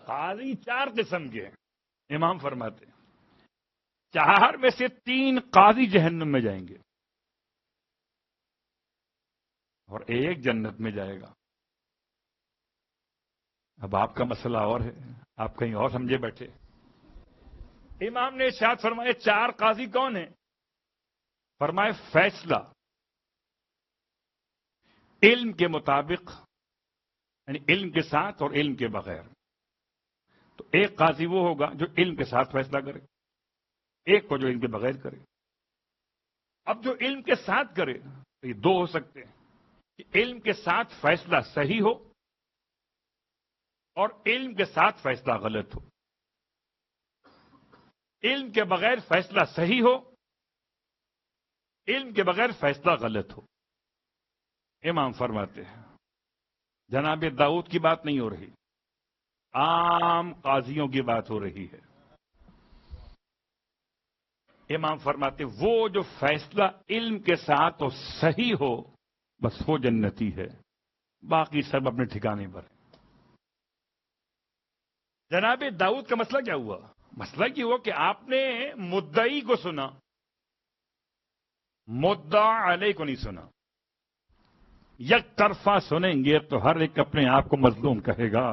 قاضی 4 قسم کے ہیں، امام فرماتے ہیں 4 میں سے 3 قاضی جہنم میں جائیں گے اور 1 جنت میں جائے گا۔ اب آپ کا مسئلہ اور ہے، آپ کہیں اور سمجھے بیٹھے۔ امام نے ارشاد فرمایا 4 قاضی کون ہیں؟ فرمائے فیصلہ علم کے مطابق، یعنی علم کے ساتھ اور علم کے بغیر۔ تو 1 قاضی وہ ہوگا جو علم کے ساتھ فیصلہ کرے، 1 کو جو علم کے بغیر کرے۔ اب جو علم کے ساتھ کرے تو یہ 2 ہو سکتے ہیں کہ علم کے ساتھ فیصلہ صحیح ہو اور علم کے ساتھ فیصلہ غلط ہو۔ علم کے بغیر فیصلہ صحیح ہو، علم کے بغیر فیصلہ غلط ہو۔ امام فرماتے ہیں جناب داؤد کی بات نہیں ہو رہی، عام قاضیوں کی بات ہو رہی ہے۔ امام فرماتے وہ جو فیصلہ علم کے ساتھ اور صحیح ہو بس وہ جنتی ہے، باقی سب اپنے ٹھکانے پر ہیں۔ جناب داؤد کا مسئلہ کیا ہوا؟ مسئلہ یہ ہوا کہ آپ نے مدعی کو سنا، مدعا علیہ کو نہیں سنا۔ یک طرفہ سنیں گے تو ہر ایک اپنے آپ کو مظلوم کہے گا۔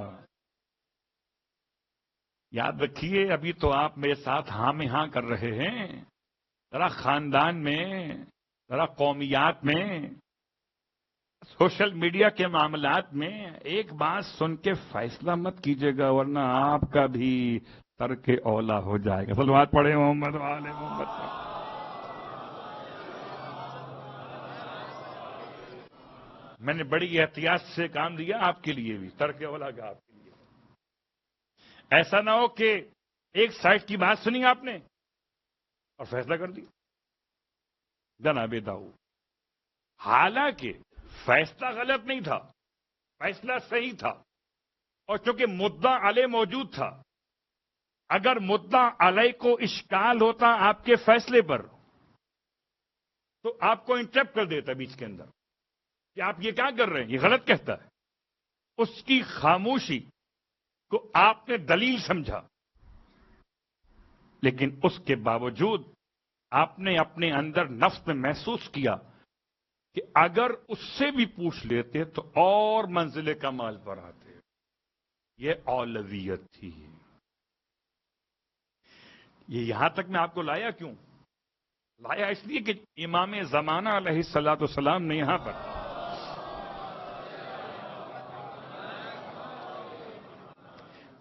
یاد رکھیے ابھی تو آپ میرے ساتھ ہاں میں ہاں کر رہے ہیں، ذرا خاندان میں، ذرا قومیات میں، سوشل میڈیا کے معاملات میں ایک بات سن کے فیصلہ مت کیجیے گا ورنہ آپ کا بھی ترک اولا ہو جائے گا۔ صلوات پڑھے محمد وآل محمد۔ میں نے بڑی احتیاط سے کام لیا آپ کے لیے بھی، ترک اولا کا آپ کے لیے۔ ایسا نہ ہو کہ ایک سائڈ کی بات سنی آپ نے اور فیصلہ کر دیا۔ جناب داؤد حالانکہ فیصلہ غلط نہیں تھا، فیصلہ صحیح تھا، اور چونکہ مدعا علیہ موجود تھا، اگر مدعا علیہ کو اشکال ہوتا آپ کے فیصلے پر تو آپ کو انٹرپٹ کر دیتا بیچ کے اندر کہ آپ یہ کیا کر رہے ہیں، یہ غلط کہتا ہے۔ اس کی خاموشی کو آپ نے دلیل سمجھا، لیکن اس کے باوجود آپ نے اپنے اندر نفس میں محسوس کیا کہ اگر اس سے بھی پوچھ لیتے تو اور منزل کمال پر آتے۔ یہ اولویت تھی۔ یہ یہاں تک میں آپ کو لایا کیوں؟ لایا اس لیے کہ امام زمانہ علیہ الصلوۃ والسلام نے یہاں پر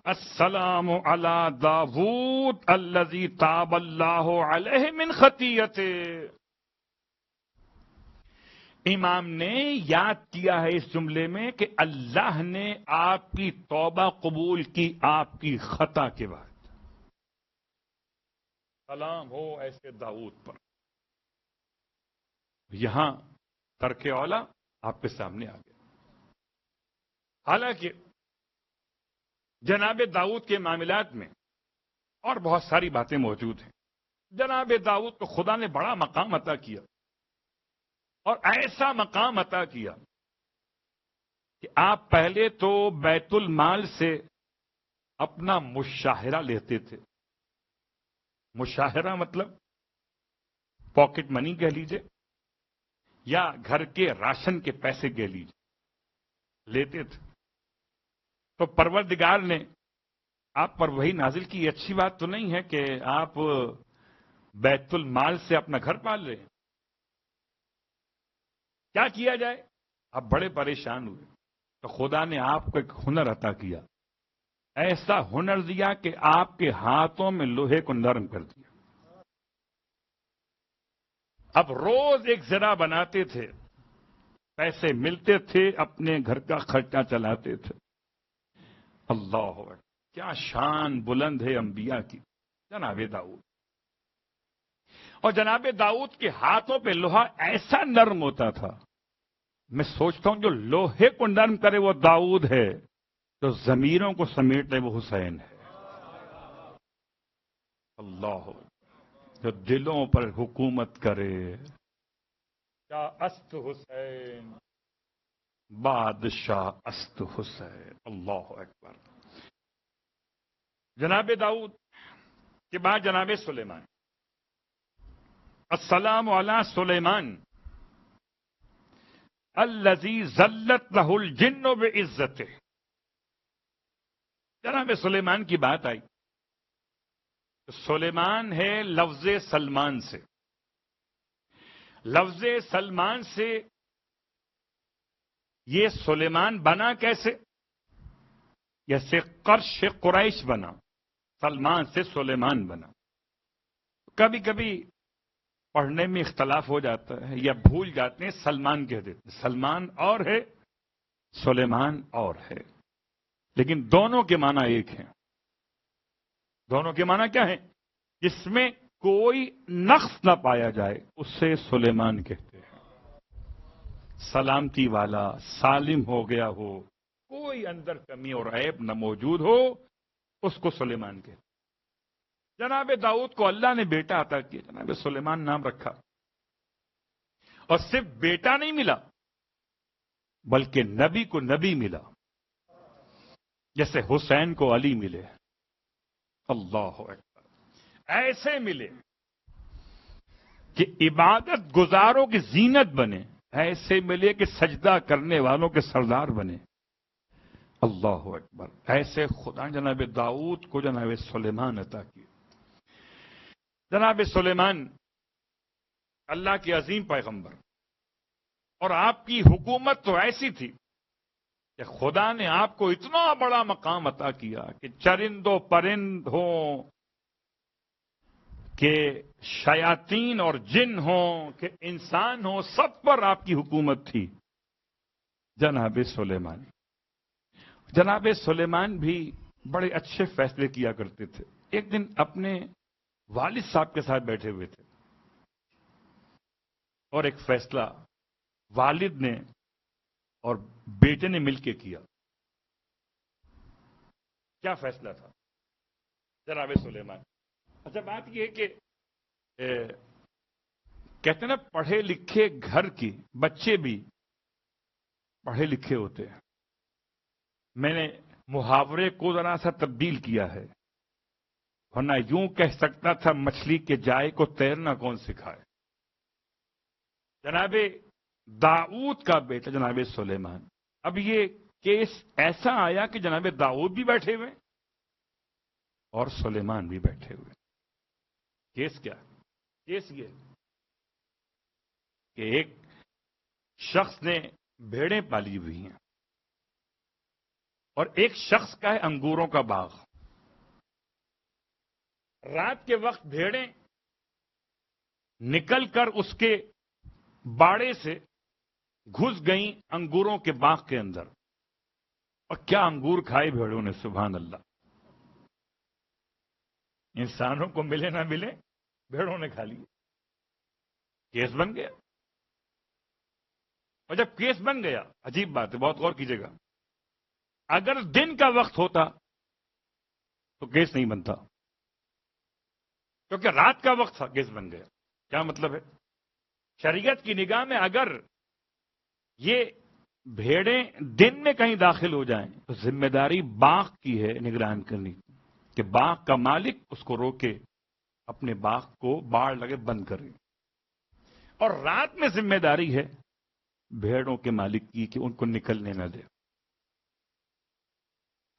السلام علی داود الذی تاب اللہ علیہ من خطیئتہ، امام نے یاد کیا ہے اس جملے میں کہ اللہ نے آپ کی توبہ قبول کی آپ کی خطا کے بعد۔ سلام ہو ایسے داؤد پر۔ یہاں ترک اولا آپ کے سامنے آ گیا۔ حالانکہ جناب داؤد کے معاملات میں اور بہت ساری باتیں موجود ہیں۔ جناب داؤد کو خدا نے بڑا مقام عطا کیا، اور ایسا مقام عطا کیا کہ آپ پہلے تو بیت المال سے اپنا مشاہرہ لیتے تھے۔ مشاہرہ مطلب پاکٹ منی کہہ لیجئے یا گھر کے راشن کے پیسے کہہ لیجئے، لیتے تھے۔ تو پروردگار نے آپ پر وہی نازل کی۔ یہ اچھی بات تو نہیں ہے کہ آپ بیت المال سے اپنا گھر پال رہے ہیں۔ کیا کیا جائے؟ آپ بڑے پریشان ہوئے تو خدا نے آپ کو ایک ہنر عطا کیا، ایسا ہنر دیا کہ آپ کے ہاتھوں میں لوہے کو نرم کر دیا۔ اب روز ایک ذرا بناتے تھے، پیسے ملتے تھے، اپنے گھر کا خرچہ چلاتے تھے۔ اللہ اکبر، کیا شان بلند ہے انبیاء کی۔ جناب داؤد، اور جناب داؤد کے ہاتھوں پہ لوہا ایسا نرم ہوتا تھا، میں سوچتا ہوں جو لوہے کو نرم کرے وہ داؤد ہے، جو ضمیروں کو سمیٹے وہ حسین ہے۔ اللہ، جو دلوں پر حکومت کرے، کیا است حسین بادشاہ است حسین۔ اللہ اکبر۔ جناب داؤد کے بعد جناب سلیمان. السلام علی سلیمان الذی ذلت لہ الجن بعزتہ. جناب سلیمان کی بات آئی. سلیمان ہے لفظ سلمان سے. لفظ سلمان سے یہ سلیمان بنا کیسے؟ جیسے قرش قریش بنا، سلمان سے سلیمان بنا. کبھی کبھی پڑھنے میں اختلاف ہو جاتا ہے یا بھول جاتے ہیں، سلمان کہہ دیتے ہیں. سلمان اور ہے، سلیمان اور ہے، لیکن دونوں کے معنی ایک ہیں. دونوں کے معنی کیا ہیں؟ جس میں کوئی نقص نہ پایا جائے اسے سلیمان کہتے ہیں. سلامتی والا، سالم ہو گیا ہو، کوئی اندر کمی اور عیب نہ موجود ہو، اس کو سلیمان کہتے ہیں. جناب داؤد کو اللہ نے بیٹا عطا کیا، جناب سلیمان نام رکھا. اور صرف بیٹا نہیں ملا بلکہ نبی کو نبی ملا، جیسے حسین کو علی ملے. اللہ اکبر. ایسے ملے کہ عبادت گزاروں کی زینت بنے، ایسے ملے کہ سجدہ کرنے والوں کے سردار بنے. اللہ اکبر. ایسے خدا جناب داؤد کو جناب سلیمان عطا کیا. جناب سلیمان اللہ کے عظیم پیغمبر، اور آپ کی حکومت تو ایسی تھی کہ خدا نے آپ کو اتنا بڑا مقام عطا کیا کہ چرند و پرند ہوں، کہ شیاطین اور جن ہوں، کہ انسان ہوں، سب پر آپ کی حکومت تھی. جناب سلیمان. جناب سلیمان بھی بڑے اچھے فیصلے کیا کرتے تھے. ایک دن اپنے والد صاحب کے ساتھ بیٹھے ہوئے تھے اور ایک فیصلہ والد نے اور بیٹے نے مل کے کیا. کیا فیصلہ تھا جناب سلیمان؟ اچھا بات یہ ہے کہ کہتے ہیں نا، پڑھے لکھے گھر کی بچے بھی پڑھے لکھے ہوتے ہیں. میں نے محاورے کو ذرا سا تبدیل کیا ہے، ورنہ یوں کہہ سکتا تھا مچھلی کے جائے کو تیرنا کون سکھائے. جناب داؤد کا بیٹا جناب سلیمان. اب یہ کیس ایسا آیا کہ جناب داؤد بھی بیٹھے ہوئے اور سلیمان بھی بیٹھے ہوئے. کیس کیا؟ کیس یہ کہ ایک شخص نے بھیڑیں پالی ہوئی ہیں اور ایک شخص کا ہے انگوروں کا باغ. رات کے وقت بھیڑیں نکل کر اس کے باڑے سے گھس گئیں انگوروں کے باغ کے اندر، اور کیا انگور کھائے بھیڑوں نے، سبحان اللہ. انسانوں کو ملے نہ ملے، بھیڑوں نے کھا لیے. کیس بن گیا. اور جب کیس بن گیا، عجیب بات ہے، بہت غور کیجیے گا، اگر دن کا وقت ہوتا تو کیس نہیں بنتا، کیونکہ رات کا وقت تھا، کیس بن گیا. کیا مطلب ہے؟ شریعت کی نگاہ میں اگر یہ بھیڑیں دن میں کہیں داخل ہو جائیں تو ذمہ داری باغ کی ہے نگران کرنی، کہ باغ کا مالک اس کو روکے، اپنے باغ کو باڑ لگے بند کرے. اور رات میں ذمہ داری ہے بھیڑوں کے مالک کی کہ ان کو نکلنے نہ دے.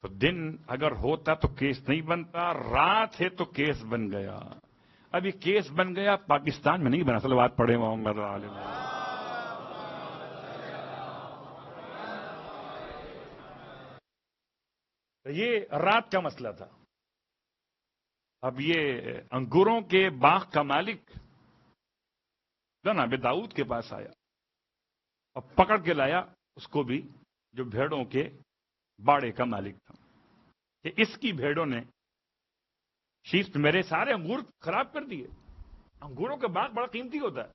تو دن اگر ہوتا تو کیس نہیں بنتا، رات ہے تو کیس بن گیا. اب یہ کیس بن گیا، پاکستان میں نہیں بنا. صلوات پڑھے محمد علیہ وسلم. یہ رات کا مسئلہ تھا. اب یہ انگوروں کے باغ کا مالک جناب داؤد کے پاس آیا اور پکڑ کے لایا اس کو بھی، جو بھیڑوں کے باڑے کا مالک تھا، کہ اس کی بھیڑوں نے شیست میرے سارے انگور خراب کر دیے. انگوروں کا باغ بڑا قیمتی ہوتا ہے.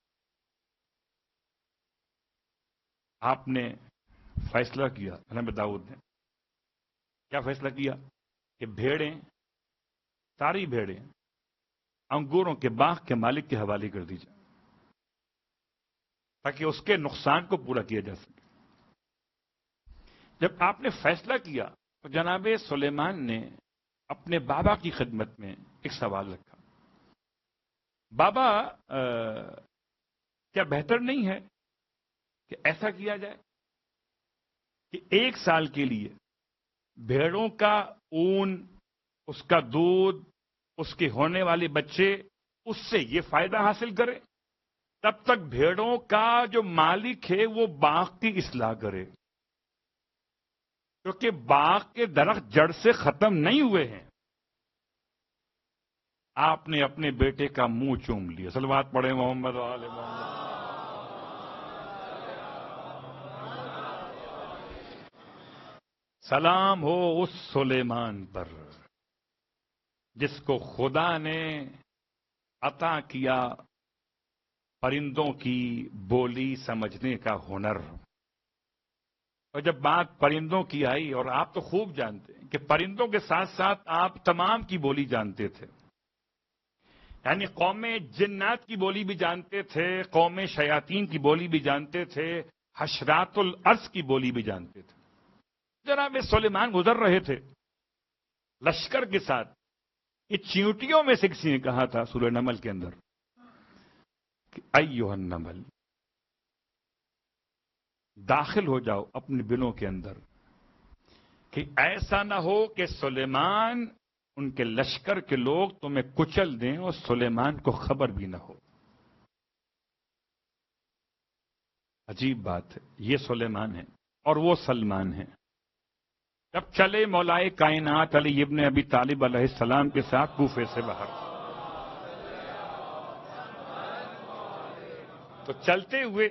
آپ نے فیصلہ کیا، جناب داؤد نے کیا فیصلہ کیا کہ بھیڑیں، ساری بھیڑیں انگوروں کے باغ کے مالک کے حوالے کر دی جائیں تاکہ اس کے نقصان کو پورا کیا جا سکے. جب آپ نے فیصلہ کیا تو جناب سلیمان نے اپنے بابا کی خدمت میں ایک سوال رکھا، بابا کیا بہتر نہیں ہے کہ ایسا کیا جائے کہ 1 سال کے لیے بھیڑوں کا اون، اس کا دودھ، اس کے ہونے والے بچے، اس سے یہ فائدہ حاصل کرے، تب تک بھیڑوں کا جو مالک ہے وہ باغ کی اصلاح کرے، کیونکہ باغ کے درخت جڑ سے ختم نہیں ہوئے ہیں۔ آپ نے اپنے بیٹے کا منہ چوم لیا۔ صلوات پڑھے محمد و آل محمد۔ سلام ہو اس سلیمان پر جس کو خدا نے عطا کیا پرندوں کی بولی سمجھنے کا ہنر۔ اور جب بات پرندوں کی آئی، اور آپ تو خوب جانتے ہیں کہ پرندوں کے ساتھ ساتھ آپ تمام کی بولی جانتے تھے، یعنی قوم جنات کی بولی بھی جانتے تھے، قوم شیاطین کی بولی بھی جانتے تھے، حشرات الارض کی بولی بھی جانتے تھے۔ جناب سلیمان گزر رہے تھے لشکر کے ساتھ، یہ چیونٹیوں میں سے کسی نے کہا تھا سورہ نمل کے اندر کہ ایھا النمل، داخل ہو جاؤ اپنے بلوں کے اندر، کہ ایسا نہ ہو کہ سلیمان، ان کے لشکر کے لوگ تمہیں کچل دیں اور سلیمان کو خبر بھی نہ ہو۔ عجیب بات ہے، یہ سلیمان ہے اور وہ سلمان ہے۔ جب چلے مولائے کائنات علی ابن ابی طالب علیہ السلام کے ساتھ کوفے سے باہر، تو چلتے ہوئے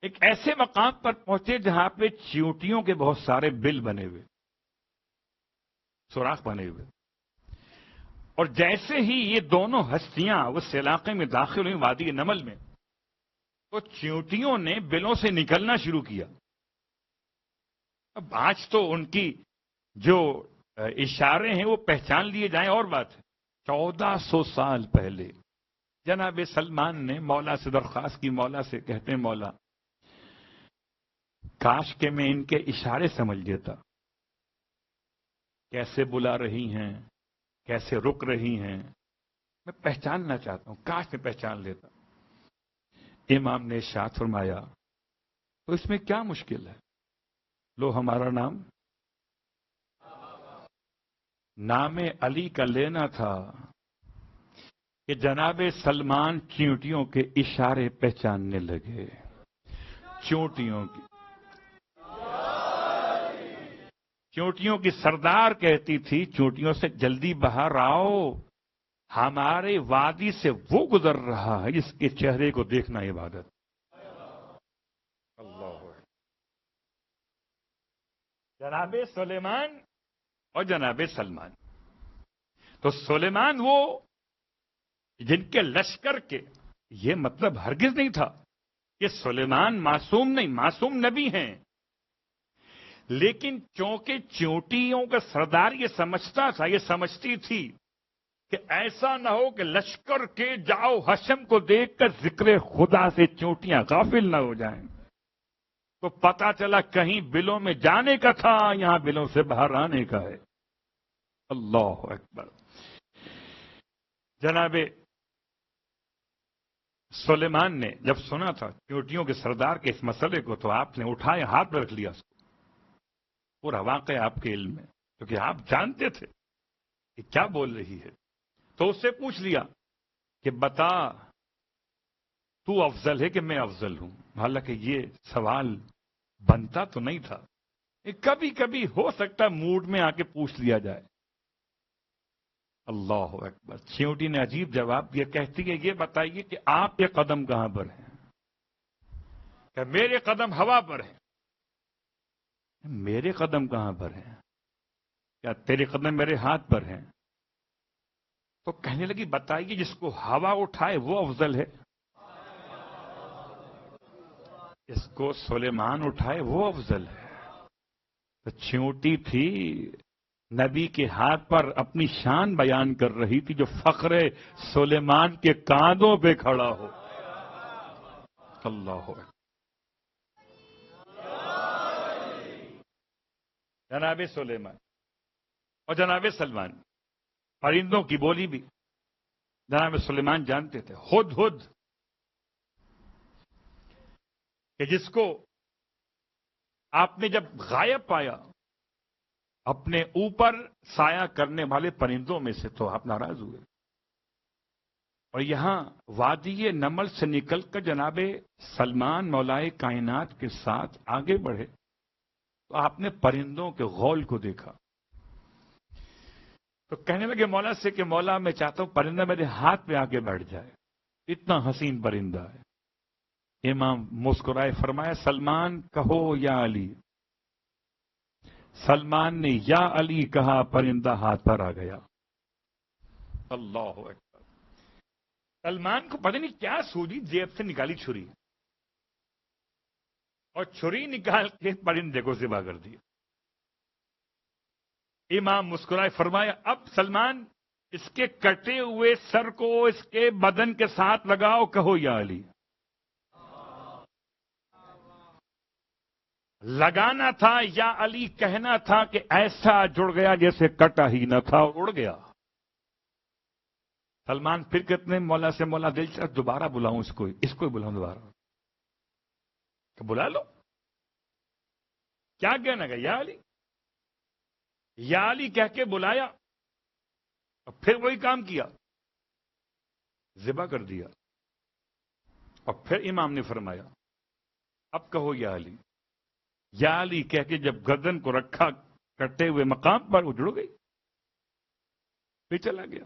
ایک ایسے مقام پر پہنچے جہاں پہ چیونٹیوں کے بہت سارے بل بنے ہوئے، سوراخ بنے ہوئے، اور جیسے ہی یہ دونوں ہستیاں اس علاقے میں داخل ہوئی وادی نمل میں، تو چیونٹیوں نے بلوں سے نکلنا شروع کیا۔ اب آج تو ان کی جو اشارے ہیں وہ پہچان لیے جائیں اور بات ہے، 1400 سال پہلے جناب سلمان نے مولا سے درخواست کی، مولا سے کہتے ہیں مولا کاش کہ میں ان کے اشارے سمجھ لیتا، کیسے بلا رہی ہیں، کیسے رک رہی ہیں، میں پہچاننا چاہتا ہوں، کاش میں پہچان لیتا۔ امام نے ارشاد فرمایا تو اس میں کیا مشکل ہے، لو ہمارا نام علی کا لینا تھا کہ جناب سلمان چیونٹیوں کے اشارے پہچاننے لگے، چیونٹیوں کی سردار کہتی تھی چیونٹیوں سے جلدی باہر آؤ، ہمارے وادی سے وہ گزر رہا ہے جس کے چہرے کو دیکھنا عبادت۔ اللہ، جناب سلیمان اور جناب سلمان، تو سلیمان وہ جن کے لشکر کے، یہ مطلب ہرگز نہیں تھا کہ سلیمان معصوم نہیں، معصوم نبی ہیں، لیکن چونکہ چیونٹیوں کا سردار یہ سمجھتا تھا، یہ سمجھتی تھی کہ ایسا نہ ہو کہ لشکر کے جاؤ حشم کو دیکھ کر ذکر خدا سے چیونٹیاں غافل نہ ہو جائیں، تو پتا چلا کہیں بلوں میں جانے کا تھا، یہاں بلوں سے باہر آنے کا ہے۔ اللہ اکبر۔ جناب سلیمان نے جب سنا تھا چیونٹیوں کے سردار کے اس مسئلے کو، تو آپ نے اٹھائے ہاتھ میں رکھ لیا اس کو، پورا واقعہ آپ کے علم میں، کیونکہ آپ جانتے تھے کہ کیا بول رہی ہے، تو اس سے پوچھ لیا کہ بتا تو افضل ہے کہ میں افضل ہوں؟ حالانکہ یہ سوال بنتا تو نہیں تھا، کبھی کبھی ہو سکتا موڈ میں آ کے پوچھ لیا جائے۔ اللہ اکبر۔ چیونٹی نے عجیب جواب دیا، کہتی ہے یہ بتائیے کہ آپ کے قدم کہاں پر ہیں؟ کہ میرے قدم ہوا پر ہیں۔ میرے قدم کہاں پر ہیں؟ کیا تیرے قدم میرے ہاتھ پر ہیں؟ تو کہنے لگی بتائیے جس کو ہوا اٹھائے وہ افضل ہے، اس کو سلیمان اٹھائے وہ افضل ہے۔ تو چیونٹی تھی نبی کے ہاتھ پر اپنی شان بیان کر رہی تھی، جو فخر سلیمان کے کاندھوں پہ کھڑا ہو۔ اللہ اکبر۔ جناب سلیمان اور جناب سلمان پرندوں کی بولی بھی جناب سلیمان جانتے تھے. ہدہد کہ جس کو آپ نے جب غائب پایا اپنے اوپر سایہ کرنے والے پرندوں میں سے، تو آپ ناراض ہوئے. اور یہاں وادی نمل سے نکل کر جناب سلمان مولائے کائنات کے ساتھ آگے بڑھے تو آپ نے پرندوں کے غول کو دیکھا. تو کہنے لگے مولا سے کہ مولا میں چاہتا ہوں پرندہ میرے ہاتھ پہ آگے بیٹھ جائے، اتنا حسین پرندہ ہے. امام مسکرائے فرمایا سلمان کہو یا علی. سلمان نے یا علی کہا، پرندہ ہاتھ پر آ گیا. اللہ اکبر. سلمان کو پتہ نہیں کیا سوجی، جیب سے نکالی چھری اور چھری نکال کے پرندے کو ذبح کر دیا. امام مسکرائے فرمایا اب سلمان اس کے کٹے ہوئے سر کو اس کے بدن کے ساتھ لگاؤ، کہو یا علی. لگانا تھا یا علی کہنا تھا کہ ایسا جڑ گیا جیسے کٹا ہی نہ تھا، اڑ گیا. سلمان پھر کتنے مولا سے مولا دل سے دوبارہ بلاؤں اس کو ہی بلاؤں دوبارہ. کہ بلا لو، کیا کہنا گا یا علی. یا علی کہہ کے بلایا اور پھر وہی کام کیا، ذبح کر دیا. اور پھر امام نے فرمایا اب کہو یا علی. یا علی کہہ کے جب گردن کو رکھا کٹے ہوئے مقام پر، اجڑ گئی، پھر چلا گیا.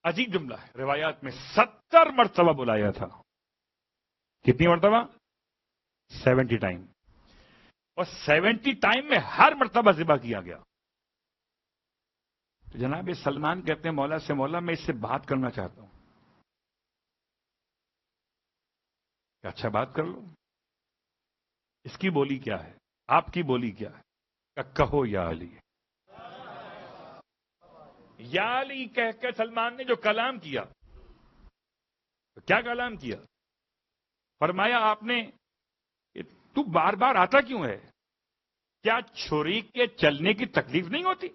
عجیب جملہ ہے، روایات میں 70 مرتبہ بلایا تھا. کتنی مرتبہ؟ 70 ٹائم. اور 70 ٹائم میں ہر مرتبہ ذبح کیا گیا. تو جناب سلمان کہتے ہیں مولا سے مولا میں اس سے بات کرنا چاہتا ہوں. کہ اچھا بات کر لو. اس کی بولی کیا ہے؟ آپ کی بولی کیا ہے؟ کہ کہو یا علی. یا علی کہہ کے سلمان نے جو کلام کیا، تو کیا کلام کیا؟ فرمایا آپ نے تو بار بار آتا کیوں ہے؟ کیا چھری کے چلنے کی تکلیف نہیں ہوتی؟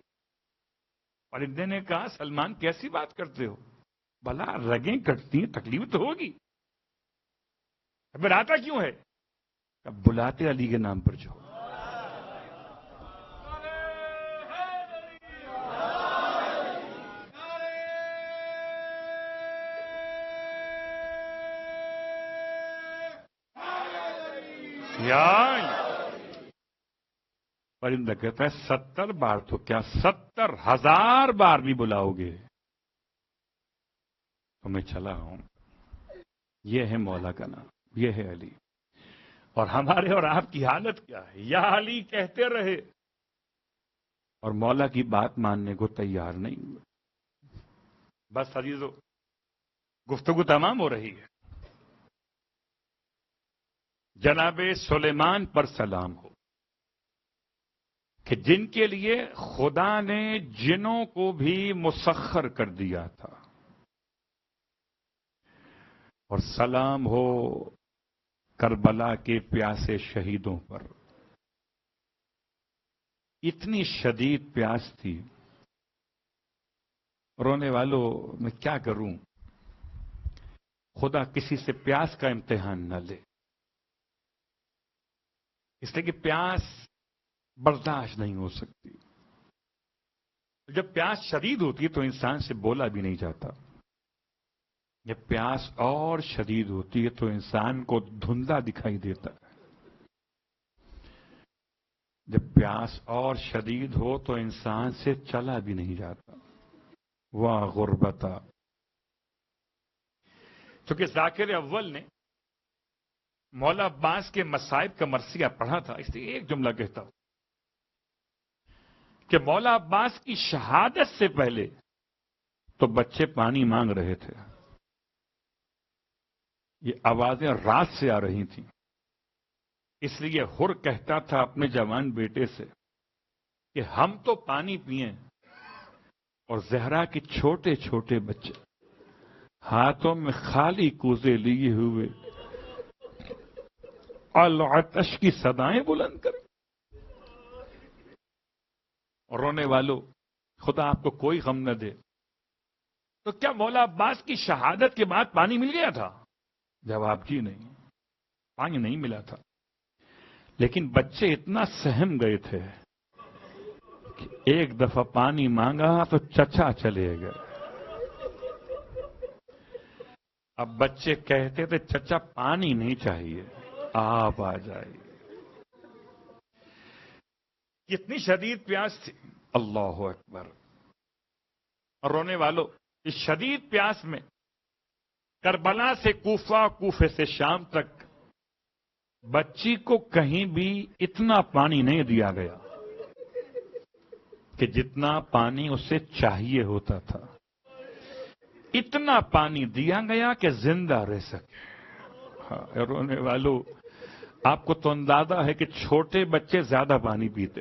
پرندے نے کہا سلمان کیسی بات کرتے ہو، بھلا رگیں کٹتی ہیں تکلیف تو ہوگی، پھر آتا کیوں ہے؟ بلاتے علی کے نام پر جو. پرندہ کہتا ہے 70 بار تو کیا 70,000 بار بھی بلاؤ گے تو میں چلا ہوں. یہ ہے مولا کا نام، یہ ہے علی. اور ہمارے اور آپ کی حالت کیا ہے؟ یا علی کہتے رہے اور مولا کی بات ماننے کو تیار نہیں ہوئے. بس عزیزو، گفتگو تمام ہو رہی ہے. جناب سلیمان پر سلام ہو کہ جن کے لیے خدا نے جنوں کو بھی مسخر کر دیا تھا. اور سلام ہو کربلا کے پیاسے شہیدوں پر. اتنی شدید پیاس تھی، رونے والوں میں کیا کروں، خدا کسی سے پیاس کا امتحان نہ لے، اس لیے کہ پیاس برداشت نہیں ہو سکتی. جب پیاس شدید ہوتی ہے تو انسان سے بولا بھی نہیں جاتا. جب پیاس اور شدید ہوتی ہے تو انسان کو دھندلا دکھائی دیتا ہے. جب پیاس اور شدید ہو تو انسان سے چلا بھی نہیں جاتا. واہ غربتا. چونکہ ذاکر اول نے مولا عباس کے مصائب کا مرثیہ پڑھا تھا، اس لیے ایک جملہ کہتا ہوں کہ مولا عباس کی شہادت سے پہلے تو بچے پانی مانگ رہے تھے. یہ آوازیں رات سے آ رہی تھیں. اس لیے حر کہتا تھا اپنے جوان بیٹے سے کہ ہم تو پانی پئیں اور زہرا کے چھوٹے چھوٹے بچے ہاتھوں میں خالی کوزے لیے ہوئے العطش کی صدائیں بلند کریں. اور رونے والوں، خدا آپ کو کوئی غم نہ دے. تو کیا مولا عباس کی شہادت کے بعد پانی مل گیا تھا؟ جواب جی نہیں، پانی نہیں ملا تھا. لیکن بچے اتنا سہم گئے تھے کہ ایک دفعہ پانی مانگا تو چچا چلے گئے. اب بچے کہتے تھے چچا پانی نہیں چاہیے، آپ آ جائیے. کتنی شدید پیاس تھی. اللہ اکبر. اور رونے والوں، اس شدید پیاس میں کربلا سے کوفہ، کوفے سے شام تک بچی کو کہیں بھی اتنا پانی نہیں دیا گیا کہ جتنا پانی اسے چاہیے ہوتا تھا. اتنا پانی دیا گیا کہ زندہ رہ سکے. ہاں رونے والوں، آپ کو تو اندازہ ہے کہ چھوٹے بچے زیادہ پانی پیتے.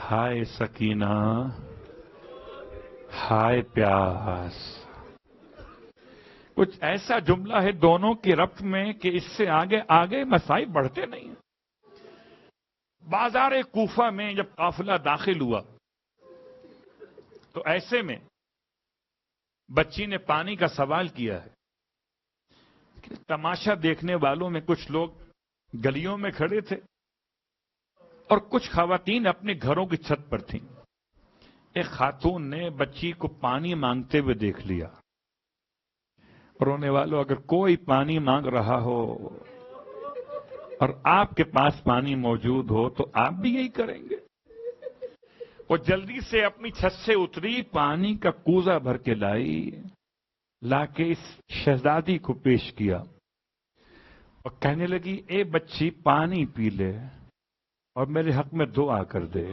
ہائے سکینہ، ہائے پیاس. کچھ ایسا جملہ ہے دونوں کی ربط میں کہ اس سے آگے آگے مسائل بڑھتے نہیں. بازار کوفہ میں جب قافلہ داخل ہوا تو ایسے میں بچی نے پانی کا سوال کیا ہے. تماشا دیکھنے والوں میں کچھ لوگ گلیوں میں کھڑے تھے اور کچھ خواتین اپنے گھروں کی چھت پر تھیں. ایک خاتون نے بچی کو پانی مانگتے ہوئے دیکھ لیا. رونے والوں، اگر کوئی پانی مانگ رہا ہو اور آپ کے پاس پانی موجود ہو تو آپ بھی یہی کریں گے. وہ جلدی سے اپنی چھت سے اتری، پانی کا کوزہ بھر کے لائی، لا کے اس شہزادی کو پیش کیا اور کہنے لگی اے بچی پانی پی لے اور میرے حق میں دعا کر دے.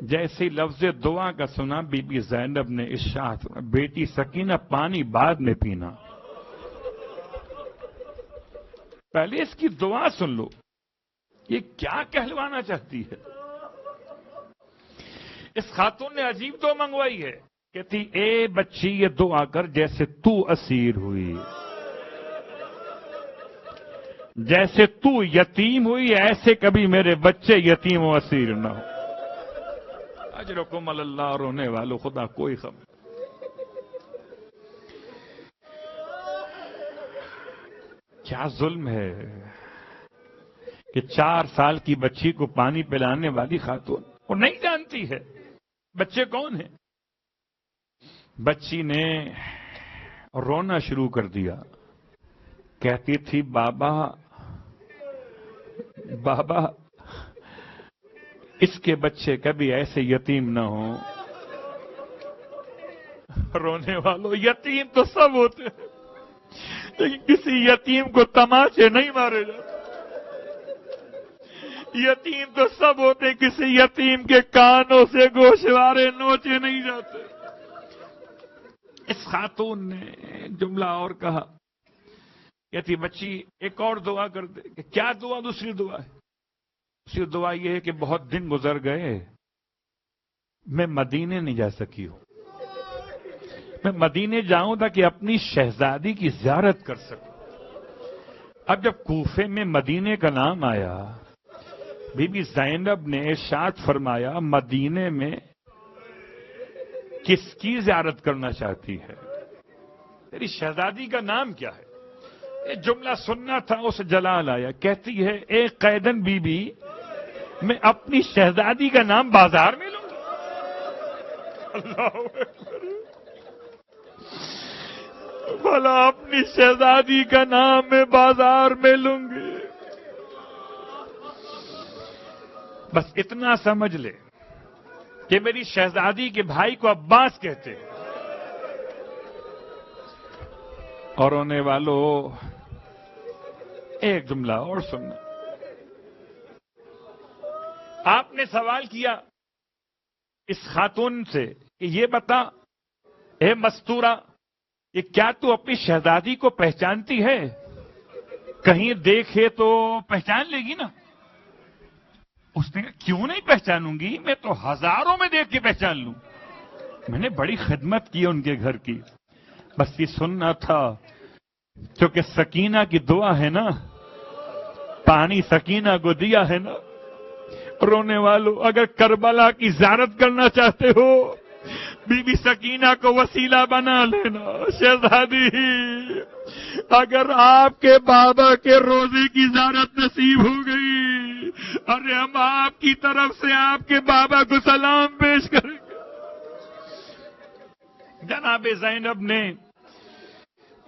جیسے ہی لفظ دعا کا سنا بی بی زینب نے ارشاد فرمایا بیٹی سکینہ پانی بعد میں پینا، پہلے اس کی دعا سن لو. یہ کیا کہلوانا چاہتی ہے؟ اس خاتون نے عجیب دعا منگوائی ہے. کہتی اے بچی یہ دعا کر جیسے تو اسیر ہوئی، جیسے تو یتیم ہوئی ایسے کبھی میرے بچے یتیم و اسیر نہ ہو. اجرکم اللہ. رونے والوں، خدا کوئی خبر. کیا ظلم ہے کہ 4 سال کی بچی کو پانی پلانے والی خاتون وہ نہیں جانتی ہے بچے کون ہیں. بچی نے رونا شروع کر دیا. کہتی تھی بابا بابا اس کے بچے کبھی ایسے یتیم نہ ہوں. رونے والوں، یتیم تو سب ہوتے ہیں لیکن کسی یتیم کو تماچے نہیں مارے جاتے. یتیم تو سب ہوتے، کسی یتیم کے کانوں سے گوشوارے نوچے نہیں جاتے. اس خاتون نے جملہ اور کہا. کہتی بچی ایک اور دعا کر دے. کہ کیا دعا؟ دوسری دعا ہے. دوسری دعا یہ ہے کہ بہت دن گزر گئے، میں مدینے نہیں جا سکی ہوں. میں مدینے جاؤں تاکہ اپنی شہزادی کی زیارت کر سکوں. اب جب کوفے میں مدینے کا نام آیا، بی بی زینب نے ارشاد فرمایا مدینے میں کس کی زیارت کرنا چاہتی ہے؟ تیری شہزادی کا نام کیا ہے؟ یہ جملہ سننا تھا، اسے جلال آیا. کہتی ہے اے قیدن بی بی میں اپنی شہزادی کا نام بازار میں لوں گی. اللہ اکبر. بھلا اپنی شہزادی کا نام میں بازار میں لوں گی. بس اتنا سمجھ لے کہ میری شہزادی کے بھائی کو عباس کہتے ہیں. اور رونے والوں، ایک جملہ اور سننا. آپ نے سوال کیا اس خاتون سے کہ یہ بتا اے مستورہ، یہ کیا تو اپنی شہزادی کو پہچانتی ہے؟ کہیں دیکھے تو پہچان لے گی نا. اس نے کہا کیوں نہیں پہچانوں گی، میں تو ہزاروں میں دیکھ کے پہچان لوں. میں نے بڑی خدمت کی ان کے گھر کی. بس یہ سننا تھا کیونکہ سکینہ کی دعا ہے نا، پانی سکینہ کو دیا ہے نا. رونے والوں، اگر کربلا کی زیارت کرنا چاہتے ہو بی بی سکینہ کو وسیلہ بنا لینا۔ شہزادی، اگر آپ کے بابا کے روزے کی زیارت نصیب ہو گئی، ارے ہم آپ کی طرف سے آپ کے بابا کو سلام پیش کریں گے۔ جناب زینب نے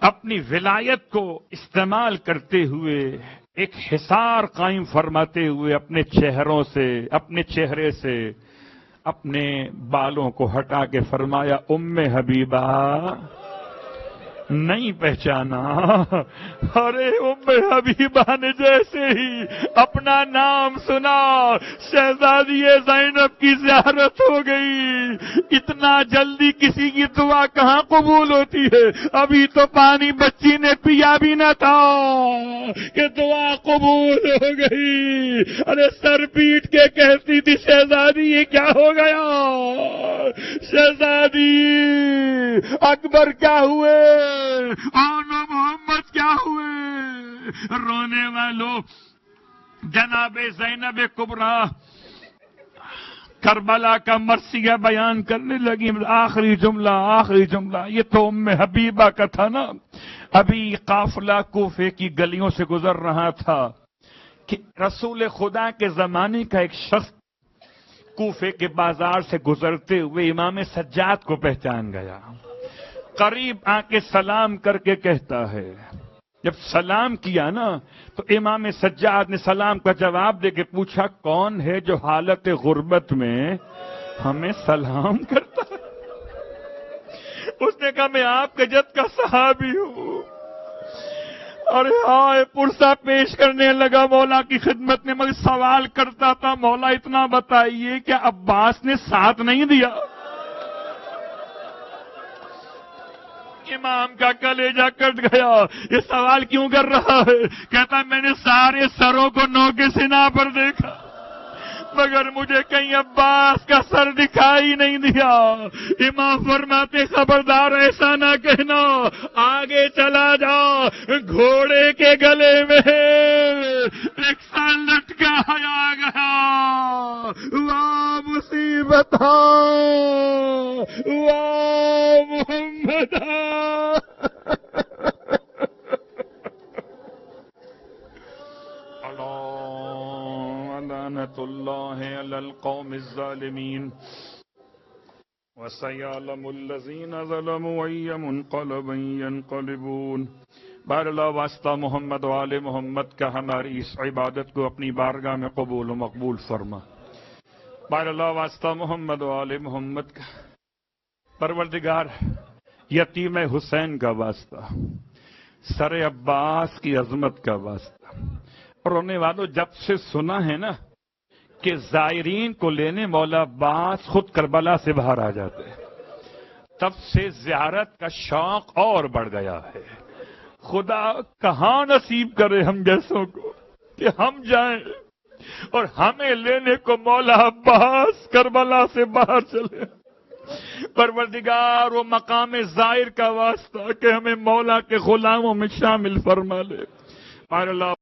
اپنی ولایت کو استعمال کرتے ہوئے ایک حصار قائم فرماتے ہوئے اپنے چہرے سے اپنے بالوں کو ہٹا کے فرمایا، ام حبیبہ نہیں پہچانا؟ ارے ام حبیبہ نے جیسے ہی اپنا نام سنا، شہزادی زینب کی زیارت ہو گئی۔ اتنا جلدی کسی کی دعا کہاں قبول ہوتی ہے؟ ابھی تو پانی بچی نے پیا بھی نہ تھا کہ دعا قبول ہو گئی۔ ارے سر پیٹ کے کہتی تھی، شہزادی یہ کیا ہو گیا؟ شہزادی اکبر کیا ہوئے؟ اونا محمد کیا ہوئے؟ رونے والوں، جناب زینب کبریٰ کربلا کا مرثیہ بیان کرنے لگی۔ آخری جملہ یہ تو ام حبیبہ کا تھا نا۔ ابھی قافلہ کوفے کی گلیوں سے گزر رہا تھا کہ رسول خدا کے زمانے کا ایک شخص کوفے کے بازار سے گزرتے ہوئے امام سجاد کو پہچان گیا۔ قریب آ کے سلام کر کے کہتا ہے، جب سلام کیا نا تو امام سجاد نے سلام کا جواب دے کے پوچھا، کون ہے جو حالت غربت میں ہمیں سلام کرتا ہے؟ اس نے کہا، میں آپ کے جد کا صحابی ہوں۔ ارے ہائے، پرسہ پیش کرنے لگا مولا کی خدمت میں، مگر سوال کرتا تھا، مولا اتنا بتائیے کہ عباس نے ساتھ نہیں دیا؟ امام کا کلیجہ کٹ گیا، یہ سوال کیوں کر رہا ہے؟ کہتا میں نے سارے سروں کو نو کے سنا پر دیکھا مگر مجھے کہیں عباس کا سر دکھائی نہیں دیا۔ امام فرماتے، خبردار ایسا نہ کہنا، آگے چلا جا، گھوڑے کے گلے میں ایک سر لٹکا آ گیا۔ واہ مصیبت، واہ محمد۔ لعنت اللہ علی القوم الظالمین وسیعلم الذین ظلموا ای منقلب ینقلبون۔ بار اللہ واسطہ محمد و آل محمد کا ہماری اس عبادت کو اپنی بارگاہ میں قبول و مقبول فرما۔ بار اللہ واسطہ محمد و آل محمد کا پروردگار، یتیم حسین کا واسطہ، سر عباس کی عظمت کا واسطہ۔ رونے والوں، جب سے سنا ہے نا کہ زائرین کو لینے مولا عباس خود کربلا سے باہر آ جاتے ہیں، تب سے زیارت کا شوق اور بڑھ گیا ہے۔ خدا کہاں نصیب کرے ہم جیسوں کو کہ ہم جائیں اور ہمیں لینے کو مولا عباس کربلا سے باہر چلے۔ پروردگار، وہ مقام زائر کا واسطہ کہ ہمیں مولا کے غلاموں میں شامل فرما لے۔ اللہ